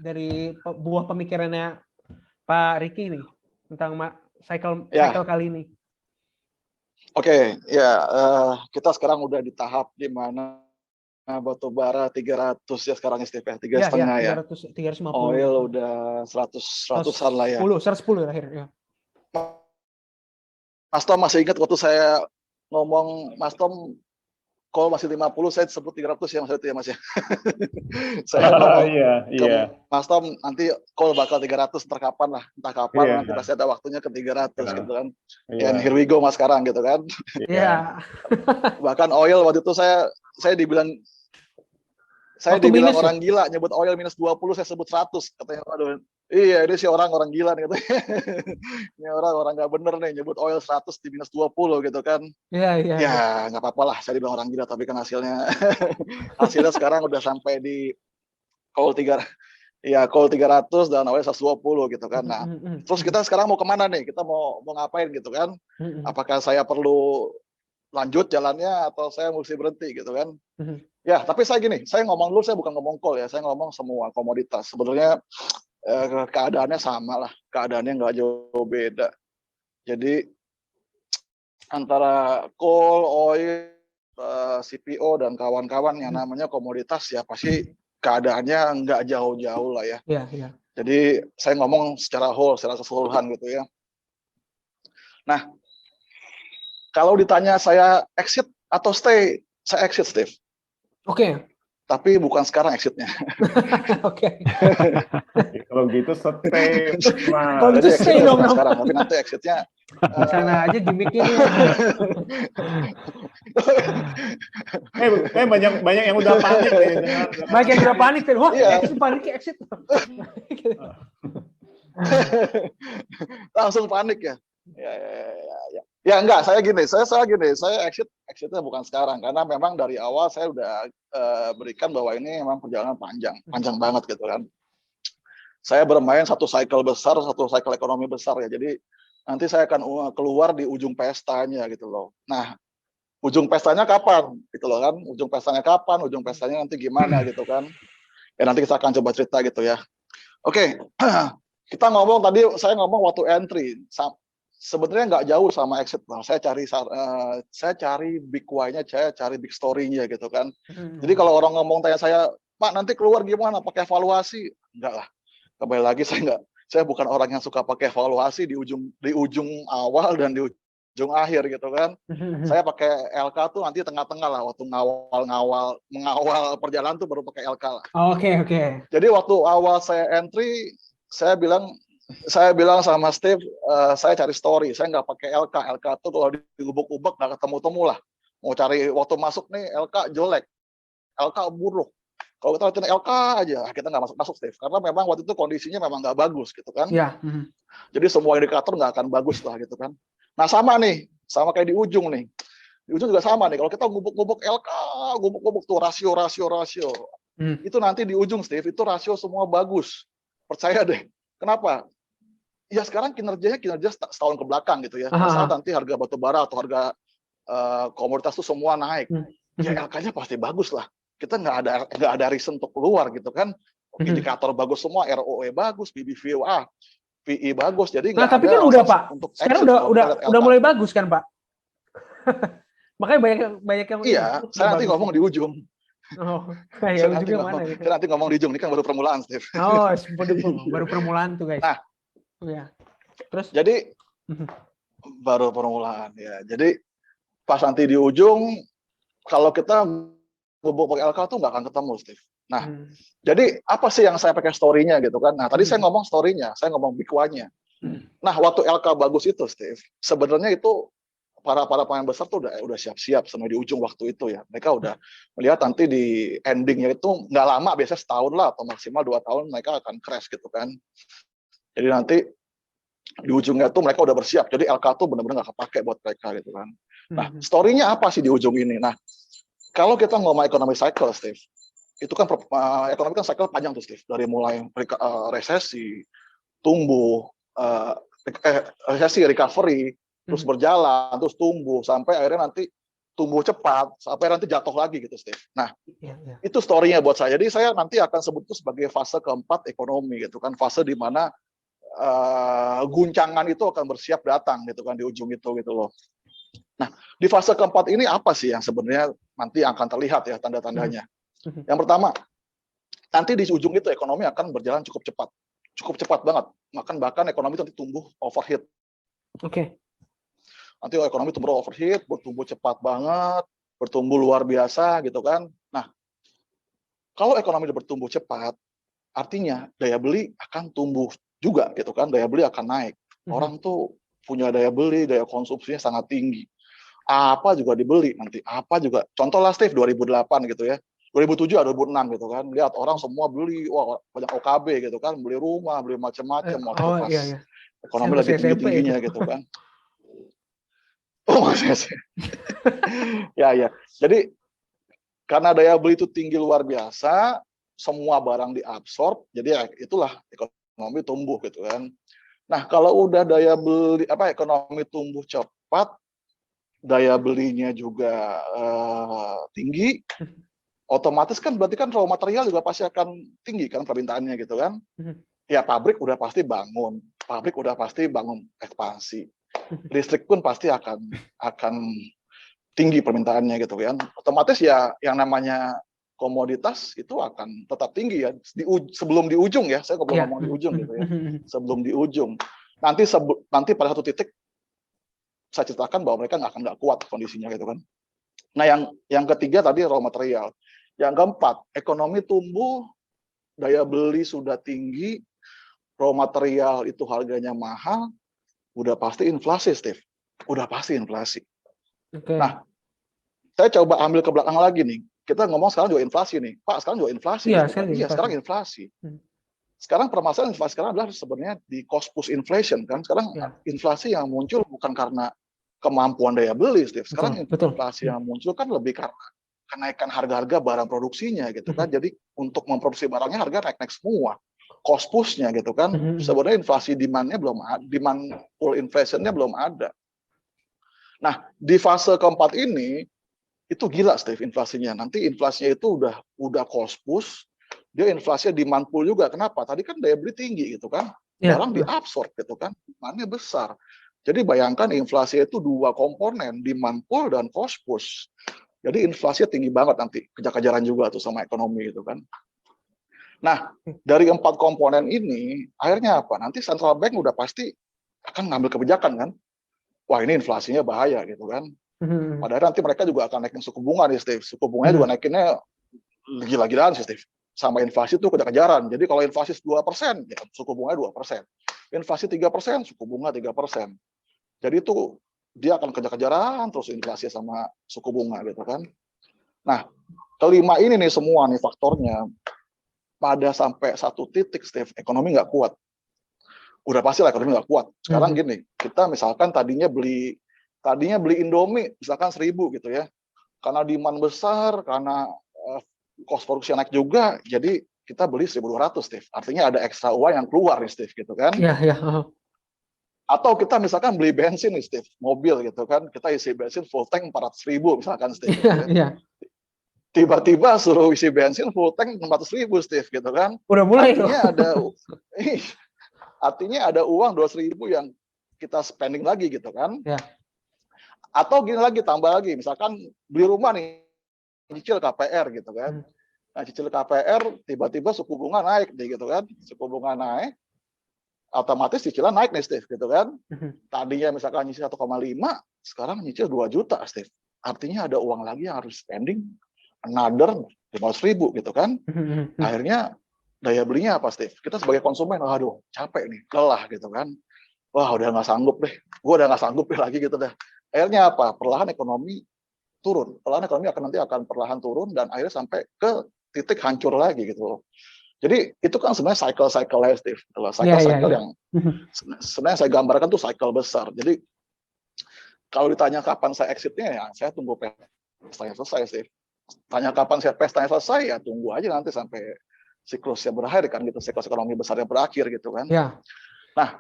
dari buah pemikirannya Pak Ricky nih tentang cycle kali ini. Oke, kita sekarang udah di tahap di mana batu bara 300 ya sekarang Steve ya, 3,5 ya. 350. Oil udah 100-an lah ya. 110 akhir ya. Mas Tom masih ingat waktu saya ngomong, Mas Tom call masih 50, saya sebut 300 ya Mas itu ya Mas ya. Saya ngomong ke Mas Tom nanti call bakal 300 terkapan lah, entah kapan nanti pasti ada waktunya ke 300 gitu kan. And here we go Mas sekarang gitu kan. Bahkan oil waktu itu saya dibilang orang gila nyebut oil minus 20, saya sebut 100 katanya. Aduh, iya ini sih orang gila nih katanya. Ini orang nggak bener nih nyebut oil 100 di minus 20 gitu kan. Ya nggak apa-apa lah saya dibilang orang gila, tapi kan hasilnya sekarang udah sampai di call 300 dan oil 120 gitu kan. Nah, terus kita sekarang mau kemana nih? Kita mau ngapain gitu kan? Apakah saya perlu lanjut jalannya atau saya mesti berhenti gitu kan? Ya, tapi saya ngomong dulu, saya bukan ngomong call ya, saya ngomong semua komoditas. Sebenarnya keadaannya sama lah, keadaannya nggak jauh beda. Jadi antara coal, oil, CPO dan kawan-kawan yang namanya komoditas ya pasti keadaannya nggak jauh-jauh lah ya. Jadi saya ngomong secara keseluruhan gitu ya. Nah, kalau ditanya saya exit atau stay, saya exit Steve. Oke. Tapi bukan sekarang exitnya. Oke. Kalau gitu stay. Kalau gitu stay dong. Sekarang, tapi nanti exitnya. Sana aja gimmicknya nih. Banyak yang udah panik. Banyak yang udah panik. Wah, exit. Langsung panik ya. Ya enggak, saya exitnya bukan sekarang karena memang dari awal saya udah berikan bahwa ini memang perjalanan panjang banget gitu kan. Saya bermain satu cycle besar, satu cycle ekonomi besar ya. Jadi nanti saya akan keluar di ujung pestanya gitu loh. Nah, ujung pestanya kapan gitu loh kan? Ujung pestanya nanti gimana gitu kan? Ya nanti kita akan coba cerita gitu ya. Oke. Kita ngomong tadi, saya ngomong waktu entry. Sebenarnya nggak jauh sama exit lah. Saya cari big why-nya, saya cari big story-nya gitu kan. Jadi kalau orang ngomong tanya saya, Pak nanti keluar gimana? Pakai evaluasi? Enggak lah. Kembali lagi saya bukan orang yang suka pakai evaluasi di ujung awal dan di ujung akhir gitu kan. Saya pakai LK tuh nanti tengah-tengah lah, waktu mengawal perjalanan tuh baru pakai LK lah. Oke. Jadi waktu awal saya entry, saya bilang sama Steve, saya cari story, saya nggak pakai LK. LK tuh kalau diubek-ubek nggak ketemu-temu lah. Mau cari waktu masuk nih LK jelek, LK buruk. Kalau kita lihatin LK aja, kita nggak masuk Steve. Karena memang waktu itu kondisinya memang nggak bagus gitu kan. Jadi semua indikator nggak akan bagus lah gitu kan. Nah sama kayak di ujung nih. Di ujung juga sama nih. Kalau kita ngubek-ngubek LK, ngubek-ngubek tuh rasio. Itu nanti di ujung Steve, itu rasio semua bagus. Percaya deh. Kenapa? Ya sekarang kinerja setahun ke belakang gitu ya. Saat nanti harga batu bara atau harga komoditas itu semua naik, ya LK-nya pasti bagus lah. Kita nggak ada reason untuk keluar gitu kan. Indikator bagus semua, ROE bagus, BBVA, PE bagus. Jadi nah tapi kan udah Pak. Sekarang udah mulai bagus kan Pak. Makanya banyak yang. Iya, saya nanti ngomong di ujung. Saya nanti ngomong di ujung, ini kan baru permulaan, Steve. Baru permulaan tuh guys. Nah, terus? Jadi baru permulaan ya. Jadi pas nanti di ujung, kalau kita ngubuk pakai LK tuh nggak akan ketemu, Steve. Nah, jadi apa sih yang saya pakai story-nya gitu kan? Nah, tadi saya ngomong story-nya, saya ngomong big one-nya. Nah, waktu LK bagus itu, Steve, sebenarnya itu para pemain besar tuh udah siap-siap sama di ujung waktu itu ya. Mereka udah melihat nanti di endingnya itu nggak lama, biasanya setahun lah atau maksimal 2 tahun mereka akan crash gitu kan. Jadi nanti di ujungnya tuh mereka udah bersiap. Jadi LK tuh benar-benar nggak kepake buat mereka gitu kan. Nah, story-nya apa sih di ujung ini? Nah, kalau kita ngomong ekonomi cycle, Steve, itu kan ekonomi kan cycle panjang tuh, Steve. Dari mulai resesi, tumbuh, resesi, recovery, terus berjalan, terus tumbuh, sampai akhirnya nanti tumbuh cepat sampai nanti jatuh lagi gitu, Steve. Nah, Iya, iya. itu story-nya buat saya. Jadi saya nanti akan sebut itu sebagai fase keempat ekonomi gitu kan, fase di mana guncangan itu akan bersiap datang gitu kan di ujung itu gitu loh. Nah, di fase keempat ini apa sih yang sebenarnya nanti akan terlihat ya tanda-tandanya? Yang pertama, nanti di ujung itu ekonomi akan berjalan cukup cepat banget. Bahkan ekonomi itu nanti tumbuh overheat. Oke. Nanti ekonomi tumbuh overheat, bertumbuh cepat banget, bertumbuh luar biasa gitu kan. Nah, kalau ekonomi bertumbuh cepat, artinya daya beli akan tumbuh juga gitu kan, daya beli akan naik. Orang tuh punya daya beli, daya konsumsinya sangat tinggi. Apa juga dibeli nanti, apa juga. Contoh lah Steve 2008 gitu ya. 2007 atau 2006 gitu kan. Lihat orang semua beli, wah banyak OKB gitu kan, beli rumah, beli macam-macam waktu Oh pas iya, iya. ekonomi Saya lagi masih SMP tinggi-tingginya itu. gitu kan. Oh, masih sih. Ya, ya. Jadi karena daya beli itu tinggi luar biasa, semua barang diabsorb, jadi ya itulah ekonomi tumbuh gitu kan. Nah, kalau udah daya beli ekonomi tumbuh cepat, daya belinya juga tinggi, otomatis kan berarti kan raw material juga pasti akan tinggi kan permintaannya gitu kan. Ya pabrik udah pasti bangun ekspansi. Listrik pun pasti akan tinggi permintaannya gitu kan. Otomatis ya yang namanya komoditas itu akan tetap tinggi ya sebelum di ujung ya. Saya belum ngomong di ujung gitu ya. Sebelum di ujung. Nanti pada satu titik saya ceritakan bahwa mereka nggak kuat kondisinya gitu kan. Nah, yang ketiga tadi raw material. Yang keempat, ekonomi tumbuh, daya beli sudah tinggi, raw material itu harganya mahal, udah pasti inflasi, Steve. Udah pasti inflasi. Oke. Nah, saya coba ambil ke belakang lagi nih. Kita ngomong sekarang juga inflasi nih. Pak, sekarang juga inflasi. Iya, Gitu kan? Iya, sekarang inflasi. Sekarang permasalahan inflasi sekarang adalah sebenarnya di cost push inflation kan. Sekarang inflasi yang muncul bukan karena kemampuan daya beli, Steve. Sekarang inflasi yang muncul kan lebih karena kenaikan harga-harga barang produksinya gitu kan. Jadi untuk memproduksi barangnya harga naik-naik semua. Cost push-nya gitu kan. Sebenarnya inflasi demand-nya belum ada, demand pull inflation-nya belum ada. Nah, di fase keempat ini itu gila Steve inflasinya. Nanti inflasinya itu udah cost push, dia inflasinya demand pull juga. Kenapa? Tadi kan daya beli tinggi gitu kan. Barang diabsorb gitu kan. Demand-nya besar. Jadi bayangkan inflasi itu dua komponen, demand pull dan cost push. Jadi inflasinya tinggi banget nanti, kejar-kejaran juga tuh sama ekonomi gitu kan. Nah, dari 4 komponen ini, akhirnya apa? Nanti central bank udah pasti akan ngambil kebijakan kan. Wah, ini inflasinya bahaya gitu kan. Padahal nanti mereka juga akan naikin suku bunga nih, Steve. Suku bunganya juga naikinnya gila-gilaan sih, Steve. Sama inflasi itu kejar-kejaran. Jadi kalau inflasi 2%, ya suku bunganya 2%. Inflasi 3%, suku bunga 3%. Jadi itu dia akan kejar-kejaran terus inflasi sama suku bunga gitu kan. Nah, kelima ini nih semua nih faktornya pada sampai satu titik, Steve, ekonomi nggak kuat. Udah pasti lah ekonomi nggak kuat. Sekarang gini, kita misalkan tadinya beli Indomie misalkan 1.000 gitu ya. Karena demand besar, karena cost produksi naik juga, jadi kita beli 1.200, Steve. Artinya ada ekstra uang yang keluar nih, Steve, gitu kan. Iya, iya. Atau kita misalkan beli bensin nih, Steve, mobil gitu kan, kita isi bensin full tank 400.000 misalkan, Steve. Gitu kan. Iya. Tiba-tiba suruh isi bensin full tank 600.000, Steve, gitu kan. Udah mulai artinya ada uang 200.000 yang kita spending lagi gitu kan. Ya. Atau gini lagi, tambah lagi, misalkan beli rumah nih, cicil KPR gitu kan. Nah, cicil KPR tiba-tiba suku bunga naik nih gitu kan. Suku bunga naik, otomatis cicilan naik nih, Steve, gitu kan. Tadinya misalkan nyicil 1,5, sekarang nyicil 2 juta, Steve. Artinya ada uang lagi yang harus spending another 500.000 gitu kan. Akhirnya daya belinya apa, Steve? Kita sebagai konsumen, aduh capek nih, lelah gitu kan. Wah, udah nggak sanggup deh. Gue udah nggak sanggup deh lagi gitu deh. Akhirnya apa? Perlahan ekonomi turun. Perlahan ekonomi akan perlahan turun dan akhirnya sampai ke titik hancur lagi gitu loh. Jadi itu kan sebenarnya cycle Steve. Cycle yang sebenarnya saya gambarkan tuh cycle besar. Jadi kalau ditanya kapan saya exitnya, ya saya tunggu pestanya selesai, Steve. Tanya kapan saya pestanya selesai, ya tunggu aja nanti sampai siklusnya berakhir kan gitu, siklus ekonomi besarnya berakhir gitu kan. Ya. Nah,